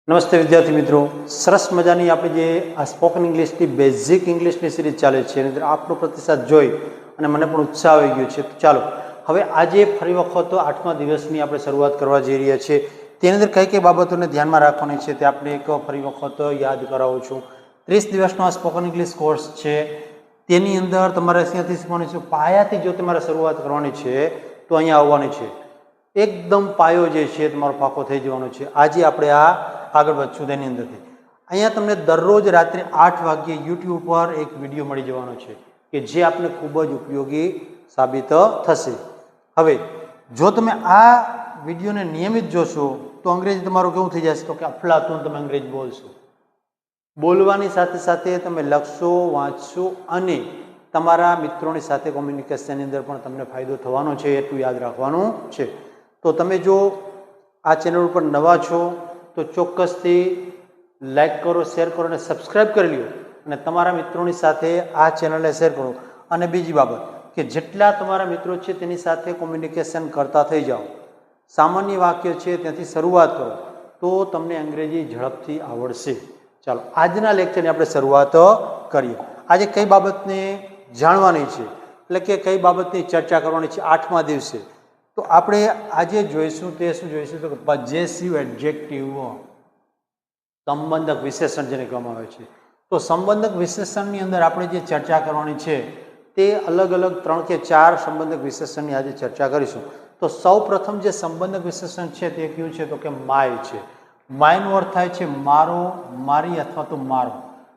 નમસ્તે વિદ્યાર્થી મિત્રો, સરસ મજાની આપણી જે આ સ્પોકન ઇંગ્લિશની બેઝિક ઇંગ્લિશની સિરીઝ ચાલે છે એની અંદર આપનો પ્રતિસાદ જોઈ અને મને પણ ઉત્સાહ આવી ગયો છે. તો ચાલો હવે આજે ફરી વખત 8મા દિવસની આપણે શરૂઆત કરવા જઈ રહ્યા છીએ. તેની અંદર કઈ કઈ બાબતોને ધ્યાનમાં રાખવાની છે તે આપણે એક ફરી વખત યાદ કરાવું છું. 30 દિવસનો આ સ્પોકન ઇંગ્લિશ કોર્સ છે, તેની અંદર તમારે અહીંયાથી શીખવાની છે. પાયાથી જો તમારે શરૂઆત કરવાની છે તો અહીંયા આવવાની છે. એકદમ પાયો જે છે તમારો પાકો થઈ જવાનો છે. આજે આપણે આ આગળ વધશું તેની અંદરથી. અહીંયા તમને દરરોજ રાત્રે 8 વાગ્યે યુટ્યુબ પર એક વિડીયો મળી જવાનો છે કે જે આપને ખૂબ જ ઉપયોગી સાબિત થશે. હવે જો તમે આ વિડીયોને નિયમિત જોશો તો અંગ્રેજી તમારું કેવું થઈ જશે? તો કે અફલાતુન તમે અંગ્રેજી બોલશો. બોલવાની સાથે સાથે તમે લખશો, વાંચશો અને તમારા મિત્રોની સાથે કોમ્યુનિકેશનની અંદર પણ તમને ફાયદો થવાનો છે, એટલું યાદ રાખવાનું છે. તો તમે જો આ ચેનલ ઉપર નવા છો તો ચોક્કસથી લાઈક કરો, શેર કરો અને સબસ્ક્રાઈબ કરી લો અને તમારા મિત્રોની સાથે આ ચેનલને શેર કરો. અને બીજી બાબત કે જેટલા તમારા મિત્રો છે તેની સાથે કોમ્યુનિકેશન કરતા થઈ જાઓ. સામાન્ય વાક્ય છે ત્યાંથી શરૂઆત કરો તો તમને અંગ્રેજી ઝડપથી આવડશે. ચાલો આજના લેક્ચરની આપણે શરૂઆત કરીએ. આજે કઈ બાબતને જાણવાની છે, એટલે કે કઈ બાબતની ચર્ચા કરવાની છે 8મા દિવસે? તો આપણે આજે જોઈશું તે શું જોઈશું? તો પોઝેસિવ એડજેક્ટિવ, સંબંધક વિશેષણ જેને કહેવામાં આવે છે. તો સંબંધક વિશેષણની અંદર આપણે જે ચર્ચા કરવાની છે તે અલગ અલગ 3 કે 4 સંબંધક વિશેષણની આજે ચર્ચા કરીશું. તો સૌ પ્રથમ જે સંબંધક વિશેષણ છે તે કયું છે? તો કે માય છે. માયનો અર્થ થાય છે મારો, મારી અથવા તો મારો.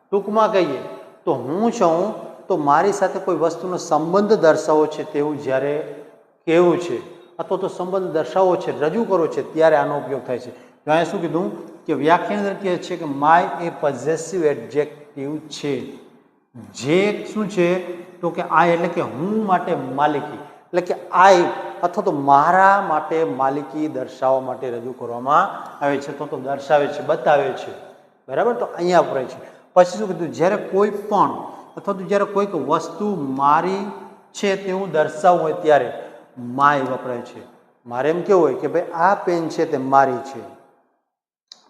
ટૂંકમાં કહીએ તો હું છું તો મારી સાથે કોઈ વસ્તુનો સંબંધ દર્શાવવો છે તેવું જ્યારે કહેવું છે અથવા તો સંબંધ દર્શાવવો છે, રજૂ કરવો છે, ત્યારે આનો ઉપયોગ થાય છે. તો અહીંયા શું કીધું કે વ્યાખ્યાની અંદર કહે છે કે માય એ પોઝેસિવ એડજેક્ટિવ છે. જે શું છે? તો કે આય એટલે કે હું માટે માલિકી, એટલે કે આય અથવા તો મારા માટે માલિકી દર્શાવવા માટે રજૂ કરવામાં આવે છે, તો દર્શાવે છે, બતાવે છે. બરાબર? તો અહીંયા વપરાય છે. પછી શું કીધું? જ્યારે કોઈ પણ અથવા તો જ્યારે કોઈક વસ્તુ મારી છે તેવું દર્શાવવું હોય ત્યારે માય વપરાય છે. મારે એમ કેવું હોય કે ભાઈ આ પેન છે તે મારી છે,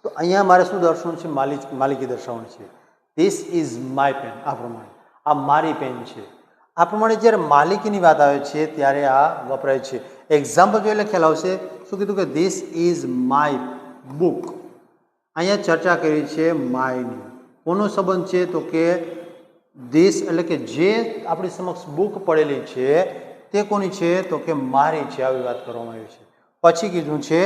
તો અહીંયા મારે શું દર્શાવવાનું છે? માલિકી દર્શાવવાની છે. This is my pen. આ પ્રમાણે આ મારી પેન છે. આ પ્રમાણે જ્યારે માલિકીની વાત આવે છે ત્યારે આ વપરાય છે. એક્ઝામ્પલ જોઈ એટલે ખ્યાલ આવશે. શું કીધું? કે ધીસ ઇઝ માય બુક. અહીંયા ચર્ચા કરી છે માયની. કોનો સંબંધ છે? તો કે ધીસ એટલે કે જે આપણી સમક્ષ બુક પડેલી છે તે કોની છે? તો કે મારી છે. આવી વાત કરવામાં આવી છે. પછી કીધું છે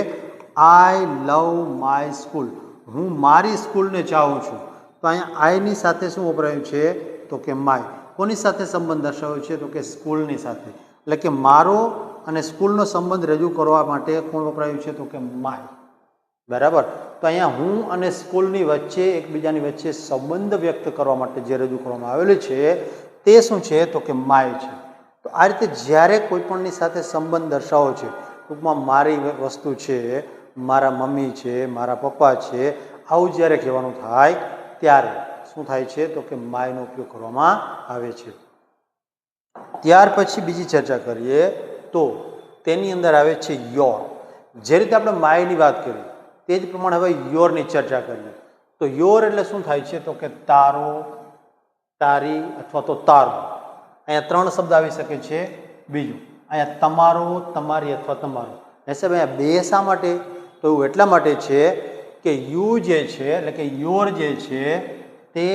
આઈ લવ માય સ્કૂલ. હું મારી સ્કૂલને ચાહું છું. તો અહીંયા આઈની સાથે શું વપરાયું છે? તો કે માય. કોની સાથે સંબંધ દર્શાવ્યો છે? તો કે સ્કૂલની સાથે. એટલે કે મારો અને સ્કૂલનો સંબંધ રજૂ કરવા માટે કોણ વપરાયું છે? તો કે માય. બરાબર? તો અહીંયા હું અને સ્કૂલની વચ્ચે, એકબીજાની વચ્ચે સંબંધ વ્યક્ત કરવા માટે જે રજૂ કરવામાં આવેલું છે તે શું છે? તો કે માય છે. તો આ રીતે જ્યારે કોઈ પણની સાથે સંબંધ દર્શાવો છે, ટૂંકમાં મારી વસ્તુ છે, મારા મમ્મી છે, મારા પપ્પા છે, આવું જ્યારે કહેવાનું થાય ત્યારે શું થાય છે? તો કે માયનો ઉપયોગ કરવામાં આવે છે. ત્યાર પછી બીજી ચર્ચા કરીએ તો તેની અંદર આવે છે યોર. જે રીતે આપણે માયની વાત કરી તે જ પ્રમાણે હવે યોરની ચર્ચા કરીએ. તો યોર એટલે શું થાય છે? તો કે તારો, તારી અથવા તો તારો. અહીંયા 3 શબ્દ આવી શકે છે. બીજું અહીંયા તમારો, તમારી અથવા તમારો. સાહેબ અહીંયા બે શા માટે? તો એવું એટલા માટે છે કે યુ જે છે એટલે કે યોર જે છે તે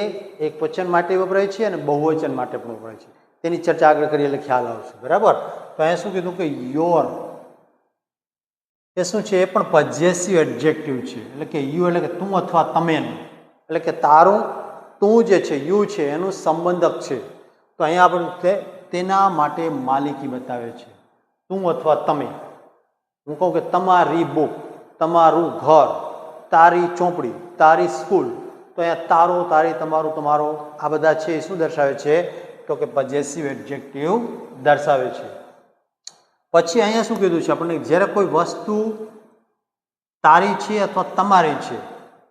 એક વચન માટે વપરાય છે અને બહુવચન માટે પણ વપરાય છે. તેની ચર્ચા આગળ કરીએ એટલે ખ્યાલ આવશે. બરાબર? તો અહીંયા શું કીધું કે યોર એ શું છે? એ પણ પોઝેસિવ એડજેક્ટિવ છે. એટલે કે યુ એટલે કે તું અથવા તમેનું, એટલે કે તારું, તું જે છે યુ છે એનું સંબંધક છે. તો અહીંયા આપણે તેના માટે માલિકી બતાવે છે. તું અથવા તમે. હું કહું કે તમારી બુક, તમારું ઘર, તારી ચોપડી, તારી સ્કૂલ. તો અહીંયા તારો, તારી, તમારું, તમારો આ બધા છે એ શું દર્શાવે છે? તો કે પોઝેસિવ એડજેક્ટિવ દર્શાવે છે. પછી અહીંયા શું કીધું છે આપણને? જ્યારે કોઈ વસ્તુ તારી છે અથવા તમારી છે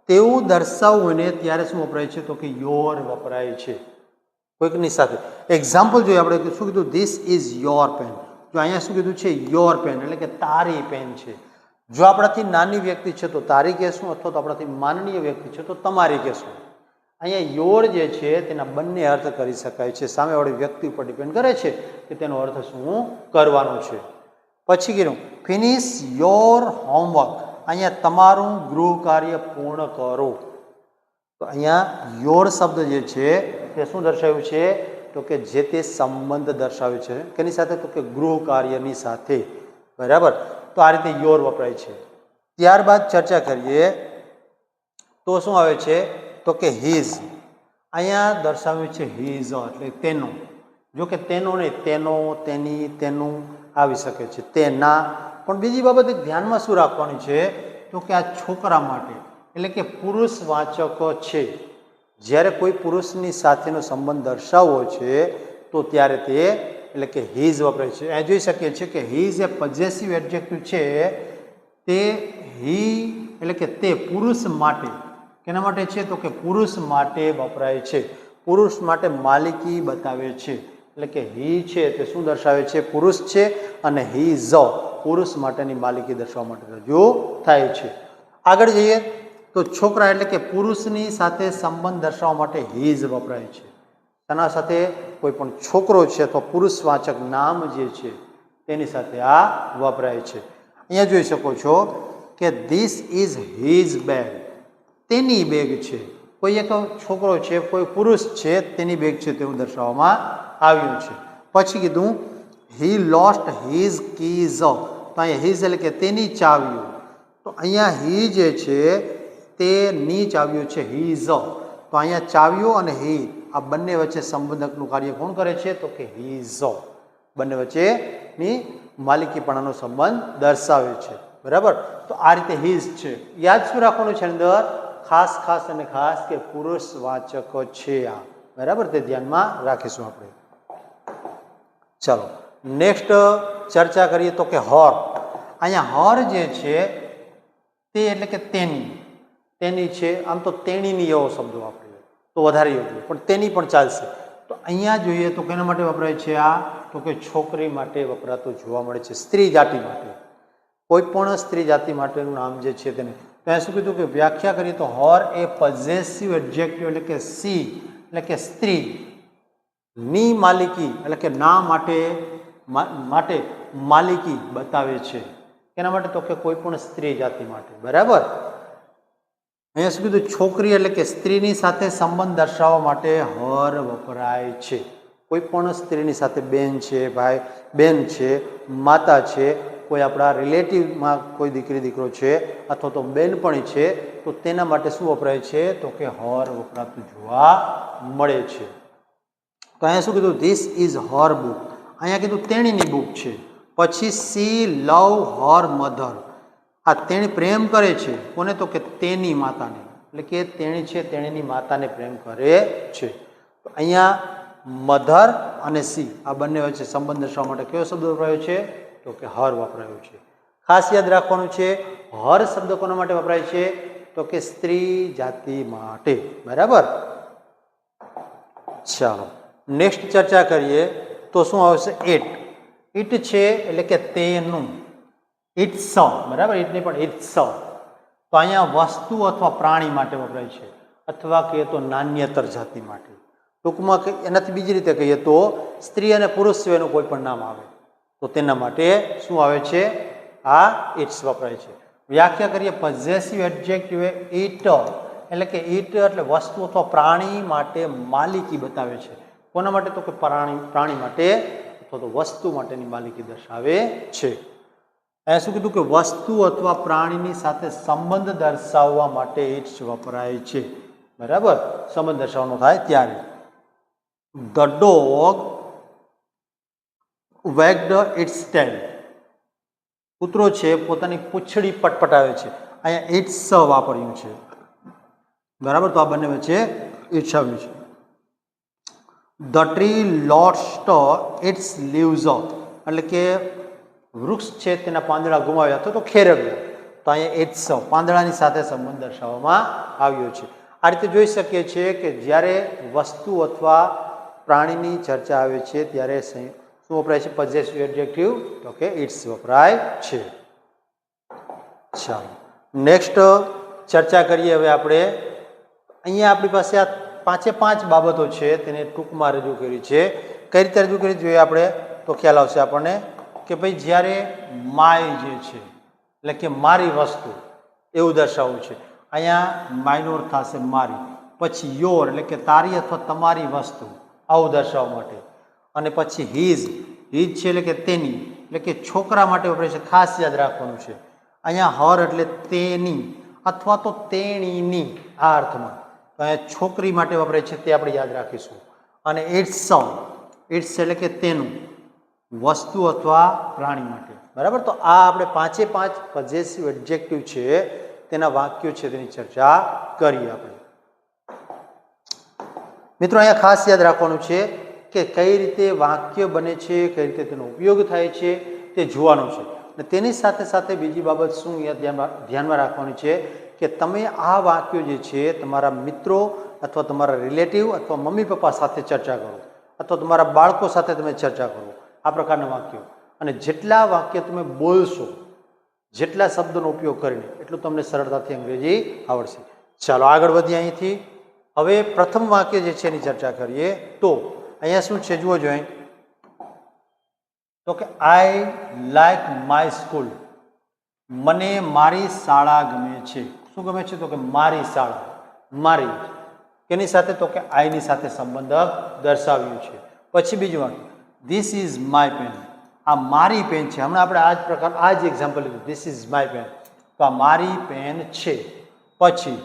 તેવું દર્શાવવું હોય ને ત્યારે શું વપરાય છે? તો કે યોર વપરાય છે કોઈકની સાથે. એક્ઝામ્પલ જોઈએ આપણે. શું કીધું? This is your pen. જો અહીંયા શું કીધું છે? યોર પેન એટલે કે તારી પેન છે. જો આપણાથી નાની વ્યક્તિ છે તો તારી કહેશું, અથવા તો આપણાથી માનનીય વ્યક્તિ છે તો તમારી કહેશું. અહીંયા યોર જે છે તેના બંને અર્થ કરી શકાય છે. સામેવાળી વ્યક્તિ ઉપર ડિપેન્ડ કરે છે કે તેનો અર્થ શું કરવાનો છે. પછી કીધું ફિનિશ યોર હોમવર્ક. અહીંયા તમારું ગૃહ કાર્ય પૂર્ણ કરો. તો અહીંયા યોર શબ્દ જે છે તે શું દર્શાવ્યું છે? તો કે જે તે સંબંધ દર્શાવે છે. કેની સાથે? તો કે ગૃહ કાર્યની સાથે. બરાબર. તો આ રીતે યોર વપરાય છે. ત્યારબાદ ચર્ચા કરીએ તો શું આવે છે? તો કે હીઝ. અહીંયા દર્શાવ્યું છે હીઝ એટલે તેનો. જો કે તેનો નહીં, તેનો, તેની, તેનું આવી શકે છે, તેના. પણ બીજી બાબત ધ્યાનમાં શું રાખવાની છે? તો કે આ છોકરા માટે એટલે કે પુરુષવાચક છે. જ્યારે કોઈ પુરુષની સાથેનો સંબંધ દર્શાવવો છે તો ત્યારે તે એટલે કે હીઝ વપરાય છે. એ જોઈ શકીએ છીએ કે હીઝ એ પોઝેસિવ એડજેક્ટિવ છે. તે હી એટલે કે તે પુરુષ માટે. કેના માટે છે? તો કે પુરુષ માટે વપરાય છે. પુરુષ માટે માલિકી બતાવે છે. એટલે કે હી છે તે શું દર્શાવે છે? પુરુષ છે. અને હી ઝ પુરુષ માટેની માલિકી દર્શાવવા માટે રજૂ થાય છે. આગળ જઈએ તો છોકરા એટલે કે પુરુષની સાથે સંબંધ દર્શાવવા માટે હીઝ વપરાય છે. તેના સાથે કોઈ પણ છોકરો છે અથવા પુરુષવાચક નામ જે છે તેની સાથે આ વપરાય છે. અહીંયા જોઈ શકો છો કે ધીસ ઇઝ હીઝ બેગ. તેની બેગ છે. કોઈ એક છોકરો છે, કોઈ પુરુષ છે, તેની બેગ છે તેવું દર્શાવવામાં આવ્યું છે. પછી કીધું હી લોસ્ટ હીઝ કીઝ. તો અહીંયા હીઝ એટલે કે તેની ચાવીઓ. તો અહીંયા હી જે છે તેની ચાવીઓ છે હીઝ. તો અહીંયા ચાવીઓ અને હી આ બંને વચ્ચે સંબંધકનું કાર્ય કોણ કરે છે? તો કે હીઝ. બંને વચ્ચેની માલિકીપણાનો સંબંધ દર્શાવે છે. બરાબર. તો આ રીતે હીઝ છે. યાદ શું રાખવાનું છે અંદર? ખાસ ખાસ અને ખાસ કે પુરુષવાચક છે આ. બરાબર. તે ધ્યાનમાં રાખીશું આપણે. ચાલો નેક્સ્ટ ચર્ચા કરીએ તો કે હર. અહીંયા હર જે છે તે એટલે કે તેની. તેની છે. આમ તો તેણીની એવો શબ્દ વાપરીએ તો વધારે યોગ્ય, પણ તેની પણ ચાલશે. તો અહીંયા જોઈએ તો કેના માટે વપરાય છે આ? તો કે છોકરી માટે વપરાતો જોવા મળે છે. સ્ત્રી જાતિ માટે. કોઈ પણ સ્ત્રી જાતિ માટેનું નામ જે છે તેને. તો અહીંયા શું કીધું કે વ્યાખ્યા કરીએ તો હર એ પોઝેસિવ એડજેક્ટિવ એટલે કે સી એટલે કે સ્ત્રી ની માલિકી એટલે કે ના માટે માલિકી બતાવે છે. કેના માટે? તો કે કોઈ પણ સ્ત્રી જાતિ માટે. બરાબર. અહીંયા શું કીધું? છોકરી એટલે કે સ્ત્રીની સાથે સંબંધ દર્શાવવા માટે હર વપરાય છે. કોઈ પણ સ્ત્રીની સાથે બેન છે, ભાઈ બેન છે, માતા છે, કોઈ આપણા રિલેટિવમાં કોઈ દીકરી દીકરો છે અથવા તો બેનપણી છે તો તેના માટે શું વપરાય છે? તો કે હર વપરાતું જોવા મળે છે. તો અહીંયા શું કીધું? This is her book. અહીંયા કીધું તેણીની બુક છે. પછી સી લવ હર મધર. આ તેણી પ્રેમ કરે છે. કોને? તો કે તેની માતાને. એટલે કે તેણી છે તેણીની માતાને પ્રેમ કરે છે. તો અહીંયા મધર અને સી આ બંને વચ્ચે સંબંધ દર્શાવવા માટે કયો શબ્દ વપરાયો છે? તો કે હર વપરાયો છે. ખાસ યાદ રાખવાનું છે હર શબ્દ કોના માટે વપરાય છે? તો કે સ્ત્રી જાતિ માટે. બરાબર. ચાલો નેક્સ્ટ ચર્ચા કરીએ તો શું આવશે? ઇટ. ઇટ છે એટલે કે તેનું. ઇટ્સ. બરાબર. ઇટ નહીં પણ ઇટ્સ. તો અહીંયા વસ્તુ અથવા પ્રાણી માટે વપરાય છે, અથવા કહીએ તો નાન્યતર જાતિ માટે. ટૂંકમાં એનાથી બીજી રીતે કહીએ તો સ્ત્રી અને પુરુષ સિવાયનું કોઈ પણ નામ આવે તો તેના માટે શું આવે છે? આ ઇટ્સ વપરાય છે. વ્યાખ્યા કરીએ પોઝેસિવ એડજેક્ટિવ ઇટ એટલે કે ઇટ એટલે વસ્તુ અથવા પ્રાણી માટે માલિકી બતાવે છે. કોના માટે? તો કે પ્રાણી માટે અથવા તો વસ્તુ માટેની માલિકી દર્શાવે છે. અહીંયા શું કીધું કે વસ્તુ અથવા પ્રાણીની સાથે સંબંધ દર્શાવવા માટે ઇટ્સ વપરાય છે. બરાબર. સંબંધ દર્શાવવાનો થાય ત્યારે. ધ ડોગ વેગ્ડ ઇટ્સ ટેલ. કૂતરો છે પોતાની પૂંછડી પટપટાવે છે. અહીંયા ઇટ્સ વાપર્યું છે. બરાબર. તો આ બંને વચ્ચે ઇટ્સ આવ્યું છે. The tree lost its leaves. એટલે કે વૃક્ષ છે તેના પાંદડા ગુમાવ્યા અથવા તો ખેરવ્યા. તો અહીંયા ઇટ્સ પાંદડાની સાથે સંબંધ દર્શાવવામાં આવ્યો છે. આ રીતે જોઈ શકીએ છીએ કે જ્યારે વસ્તુ અથવા પ્રાણીની ચર્ચા આવે છે ત્યારે શું વપરાય છે? Possessive adjective. તો કે ઇટ્સ વપરાય છે. ચાલો નેક્સ્ટ ચર્ચા કરીએ હવે આપણે. અહીંયા આપણી પાસે આ 5 બાબતો છે તેને ટૂંકમાં રજૂ કરી છે. કઈ રીતે રજૂ કરી જોઈએ આપણે તો ખ્યાલ આવશે આપણને કે ભાઈ જ્યારે માય જે છે એટલે કે મારી વસ્તુ એવું દર્શાવવું છે. અહીંયા માઇનોર થશે મારી, પછી યોર એટલે કે તારી અથવા તમારી વસ્તુ આવું દર્શાવવા માટે, અને પછી હિઝ છે એટલે કે તેની એટલે કે છોકરા માટે વપરાય છે, ખાસ યાદ રાખવાનું છે. અહીંયા હર એટલે તેની અથવા તો તેણીની આ અર્થમાં, તો અહીંયા છોકરી માટે વપરાય છે તે આપણે યાદ રાખીશું. અને ઇટ્સ એટલે કે તેનું વસ્તુ અથવા પ્રાણી માટે. બરાબર, તો આ આપણે 5 પોઝેસિવ એડજેક્ટિવ છે તેના વાક્યો છે તેની ચર્ચા કરીએ આપણે. મિત્રો અહીંયા ખાસ યાદ રાખવાનું છે કે કઈ રીતે વાક્ય બને છે, કઈ રીતે તેનો ઉપયોગ થાય છે તે જોવાનું છે. અને તેની સાથે સાથે બીજી બાબત શું ધ્યાનમાં રાખવાની છે કે તમે આ વાક્યો જે છે તમારા મિત્રો અથવા તમારા રિલેટિવ અથવા મમ્મી પપ્પા સાથે ચર્ચા કરો, અથવા તમારા બાળકો સાથે તમે ચર્ચા કરો આ પ્રકારના વાક્યો. અને જેટલા વાક્ય તમે બોલશો, જેટલા શબ્દોનો ઉપયોગ કરીને, એટલું તમને સરળતાથી અંગ્રેજી આવડશે. ચાલો આગળ વધીએ અહીંથી. હવે પ્રથમ વાક્ય જે છે એની ચર્ચા કરીએ. તો અહીંયા શું છે જુઓ જોઈએ, તો કે આઈ લાઈક માય સ્કૂલ, મને મારી શાળા ગમે છે. શું ગમે છે તો કે મારી શાળા. મારી કેની સાથે તો કે આઈની સાથે સંબંધ દર્શાવ્યું છે. પછી બીજું વાક્ય ધીસ ઇઝ માય પેન, આ મારી પેન છે. હમણાં આપણે આ જ પ્રકાર આ જ એક્ઝામ્પલ લીધું, ધીસ ઇઝ માય પેન, તો આ મારી પેન છે. પછી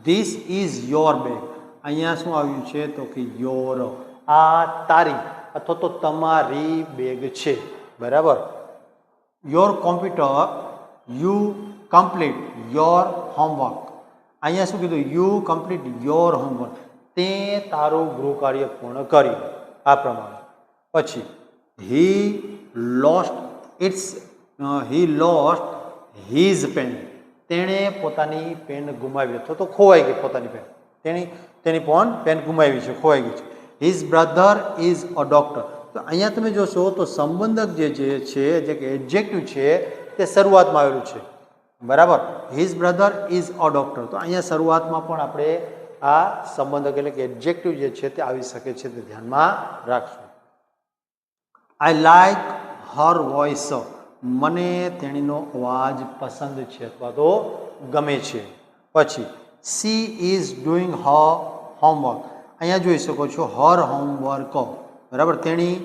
ધીસ ઇઝ યોર બેગ, અહીંયા શું આવ્યું છે તો કે યોર, આ તારી અથવા તો તમારી બેગ છે. બરાબર. Your computer, you complete your homework, અહીંયા શું કીધું યુ કમ્પ્લીટ યોર હોમવર્ક, તે તારું ગૃહ કાર્ય પૂર્ણ કર્યું આ પ્રમાણે. પછી હી લોસ્ટ હિઝ પેન, તેણે પોતાની પેન ગુમાવી અથવા તો ખોવાઈ ગઈ પોતાની પેન, તેની પેન ગુમાવી છે, ખોવાઈ ગઈ છે. His brother is a doctor, તો અહીંયા તમે જોશો તો સંબંધક જે છે જે કે એડજેક્ટિવ છે તે શરૂઆતમાં આવેલું છે. બરાબર. His brother is a doctor, તો અહીંયા શરૂઆતમાં પણ આપણે આ સંબંધક એટલે કે એડજેક્ટિવ જે છે તે આવી શકે છે, તે ધ્યાનમાં રાખશું. આઈ લાઈક હર વોઇસ, મને તેણીનો અવાજ પસંદ છે અથવા તો ગમે છે. પછી she is doing her homework, અહીંયા જોઈ શકો છો હર હોમવર્ક. બરાબર. તેણી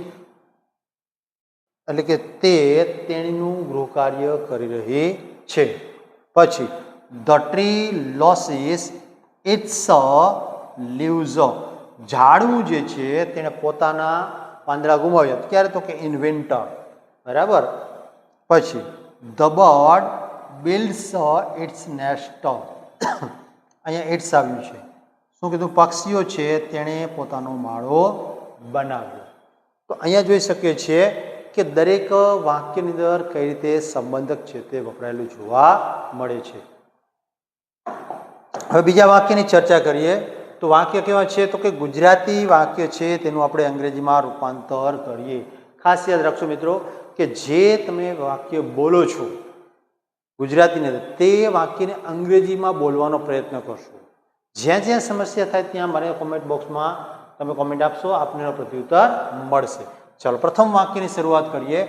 એટલે કે તેણીનું ગૃહ કાર્ય કરી રહી છે. પછી the tree loses its leaves, ઝાડવું જે છે તેણે પોતાના પાંદડા ગુમાવ્યા. ક્યારે તો કે ઇન વિન્ટર. બરાબર. પછી the bird builds it's nest, અહીંયા ઇટ્સ આવ્યું છે. શું કીધું? પક્ષીઓ છે તેણે પોતાનો માળો બનાવ્યો. તો અહીંયા જોઈ શકીએ છીએ કે દરેક વાક્યની અંદર કઈ રીતે સંબંધક છે તે વપરાયેલું જોવા મળે છે. હવે બીજા વાક્યની ચર્ચા કરીએ. તો વાક્ય કેવા છે તો કે ગુજરાતી વાક્ય છે તેનું આપણે અંગ્રેજીમાં રૂપાંતર કરીએ. ખાસ યાદ રાખશો મિત્રો કે જે તમે વાક્ય બોલો છો ગુજરાતીને, તે વાક્યને અંગ્રેજીમાં બોલવાનો પ્રયત્ન કરશો. જ્યાં જ્યાં સમસ્યા થાય ત્યાં મને કોમેન્ટ બોક્સમાં તમે કોમેન્ટ આપશો, આપને એનો પ્રત્યુત્તર મળશે. ચાલો પ્રથમ વાક્યની શરૂઆત કરીએ.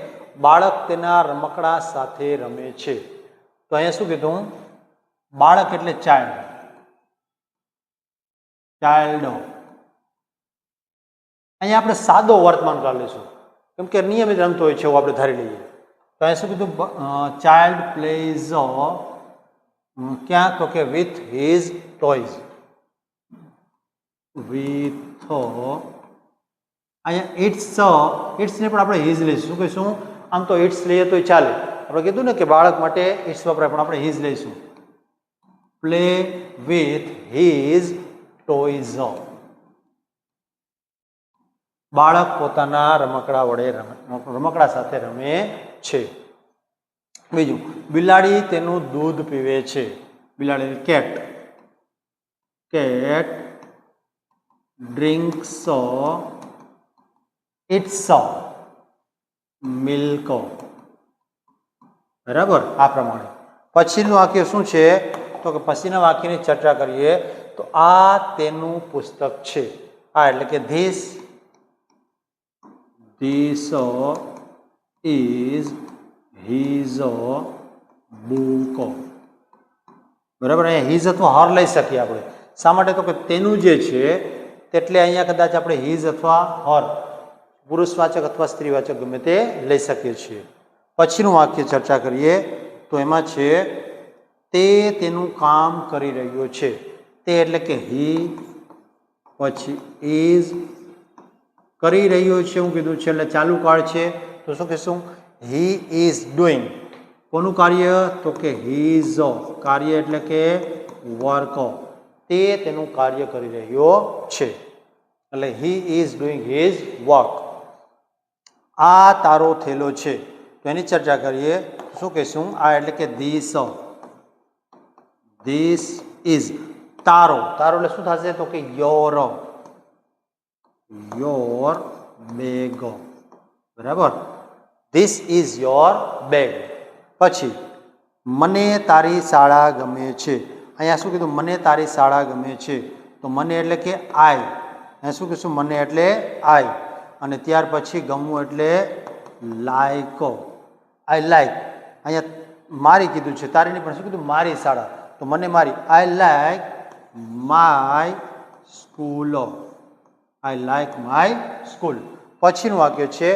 બાળક તેના રમકડા સાથે રમે છે. તો અહીંયા શું કીધું? બાળક એટલે ચાઇલ્ડ. અહીંયા આપણે સાદો વર્તમાનકાળ લઈશું કેમ કે નિયમિત રમતો હોય છે એવું આપણે ધારી લઈએ. તો અહીંયા શું કીધું? ચાઇલ્ડ પ્લેઝ ક્યાં? તો કે વિથ હિઝ ટોયઝ. વિથ અહીંયા ઇટ્સને પણ આપણે હિઝ લઈશું. શું કહીશું? આમ તો ઇટ્સ લઈએ તો ચાલે, આપણે કીધું ને કે બાળક માટે ઇટ્સ વપરાય, પણ આપણે હિઝ લઈશું. પ્લે વિથ હિઝ ટોયઝ, બાળક પોતાના રમકડા સાથે રમે છે. બીજું, બિલાડી તેનું દૂધ પીવે છે. બિલાડી કેટ ડ્રિંક્સ ઇટ્સ મિલ્ક. બરાબર. આ પ્રમાણે પછીનું વાક્ય શું છે તો કે પછીના વાક્યની ચર્ચા કરીએ તો આ તેનું પુસ્તક છે. આ એટલે કે ધીસ ઇઝ હિઝ બુક. બરાબર, અહીંયા હિઝ અથવા હર લઈ શકીએ આપણે. શા માટે તો કે તેનું જે છે એટલે અહીંયા કદાચ આપણે હિઝ અથવા હર પુરુષવાચક અથવા સ્ત્રીવાચક ગમે તે લઈ શકીએ છીએ. પછીનું વાક્ય ચર્ચા કરીએ તો એમાં છે તે તેનું કામ કરી રહ્યો છે. તે એટલે કે હી, પછી ઇઝ, કરી રહ્યો છે હું કીધું છે એટલે ચાલુ કાળ છે તો શું કહીશું? He is doing. કોનું કાર્ય? તો કે હીઝ. કાર્ય એટલે કે વર્ક. તે તેનું કાર્ય કરી રહ્યો છે એટલે he is doing his work. આ તારો થેલો છે તો એની ચર્ચા કરીએ શું કહીશું? આ એટલે કે ધીસ ઇઝ તારો. તારો એટલે શું થશે તો કે યોર બેગ. બરાબર, ધીસ ઇઝ યોર બેગ. પછી મને તારી શાળા ગમે છે. અહીંયા શું કીધું? મને તારી શાળા ગમે છે. તો મને એટલે કે આઈ. અહીંયા શું કહીશું? મને એટલે આઈ. અને ત્યાર પછી ગમવું એટલે લાઈક. I like. અહીંયા મારી કીધું છે, તારી નહીં પણ શું કીધું? મારી શાળા. તો મને મારી. I like my school. I like my school. પછીનું વાક્ય છે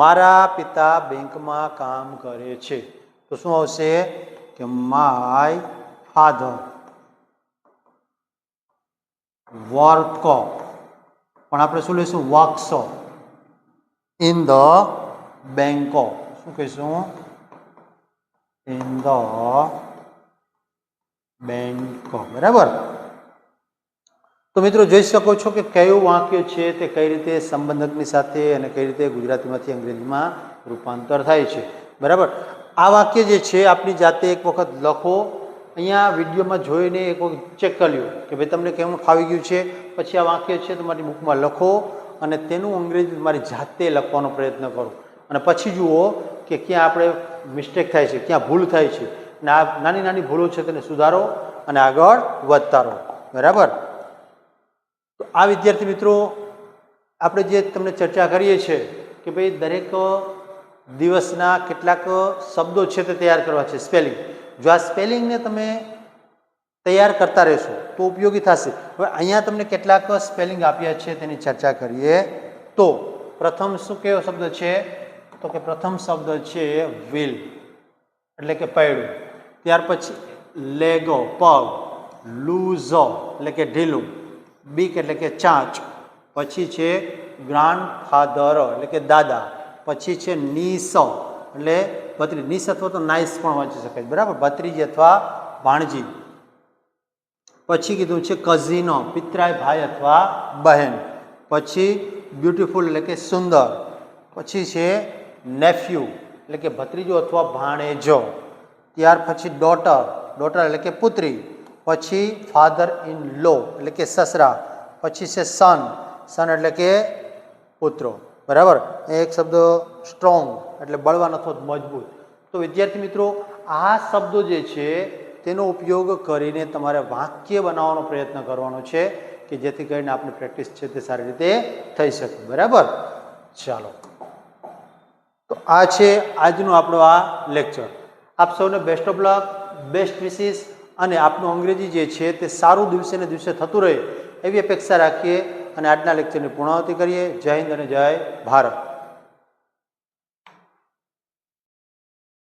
મારા પિતા બેંકમાં કામ કરે છે. તો શું આવશે કે માય ફાધર વર્ક. પણ આપણે શું લઈશું? Works in the bank. શું કહીશું? In the bank. બરાબર. તો મિત્રો જોઈ શકો છો કે કયું વાક્ય છે તે કઈ રીતે સંબંધકની સાથે અને કઈ રીતે ગુજરાતીમાંથી અંગ્રેજીમાં રૂપાંતર થાય છે. બરાબર. આ વાક્ય જે છે આપણી જાતે એક વખત લખો. અહીંયા વિડીયોમાં જોઈને એક વખત ચેક કરી લો કે ભાઈ તમને કેવું ફાવી ગયું છે. પછી આ વાક્ય છે તમારી બુકમાં લખો અને તેનું અંગ્રેજી તમારી જાતે લખવાનો પ્રયત્ન કરો અને પછી જુઓ કે ક્યાં આપણે મિસ્ટેક થાય છે, ક્યાં ભૂલ થાય છે. અને આ નાની નાની ભૂલો છે તેને સુધારો અને આગળ વધતા રહો. બરાબર. તો આ વિદ્યાર્થી મિત્રો આપણે જે તમને ચર્ચા કરીએ છીએ કે ભાઈ દરેક દિવસના કેટલાક શબ્દો છે તે તૈયાર કરવા છે, સ્પેલિંગ. જો આ સ્પેલિંગને તમે તૈયાર કરતા રહેશો તો ઉપયોગી થશે. હવે અહીંયા તમને કેટલાક સ્પેલિંગ આપ્યા છે તેની ચર્ચા કરીએ તો પ્રથમ શું કેવો શબ્દ છે તો કે પ્રથમ શબ્દ છે વ્હીલ એટલે કે પૈડું. ત્યાર પછી લેગો પગ, લૂઝો એટલે કે ઢીલું, બીક એટલે કે ચાંચ, પછી છે ગ્રાન્ડ ફાધર એટલે કે દાદા, પછી છે નીસ એટલે ભત્રીજી. નીસ અથવા તો નાઇસ પણ વાંચી શકાય. બરાબર, ભત્રીજી અથવા ભાણજી. પછી કીધું છે કઝિનો, પિતરાય ભાઈ અથવા બહેન. પછી બ્યુટીફુલ એટલે કે સુંદર. પછી છે નેફ્યુ એટલે કે ભત્રીજો અથવા ભાણેજો. ત્યાર પછી ડોટર, ડોટર એટલે કે પુત્રી. પછી ફાધર ઇન લો એટલે કે સસરા. પછી છે સન, સન એટલે કે પુત્રો. બરાબર. એક શબ્દ સ્ટ્રોંગ એટલે બળવાન અથવા મજબૂત. તો વિદ્યાર્થી મિત્રો આ શબ્દો જે છે તેનો ઉપયોગ કરીને તમારે વાક્ય બનાવવાનો પ્રયત્ન કરવાનો છે કે જેથી કરીને આપણી પ્રેક્ટિસ છે તે સારી રીતે થઈ શકે. બરાબર. ચાલો, તો આ છે આજનો આપણો આ લેક્ચર. આપ સૌને best of luck, best wishes અને આપનું અંગ્રેજી જે છે તે સારું દિવસે ને દિવસે થતું રહે એવી અપેક્ષા રાખીએ અને આજના લેક્ચરની પૂર્ણાવતિ કરીએ. જય હિન્દ અને જય ભારત.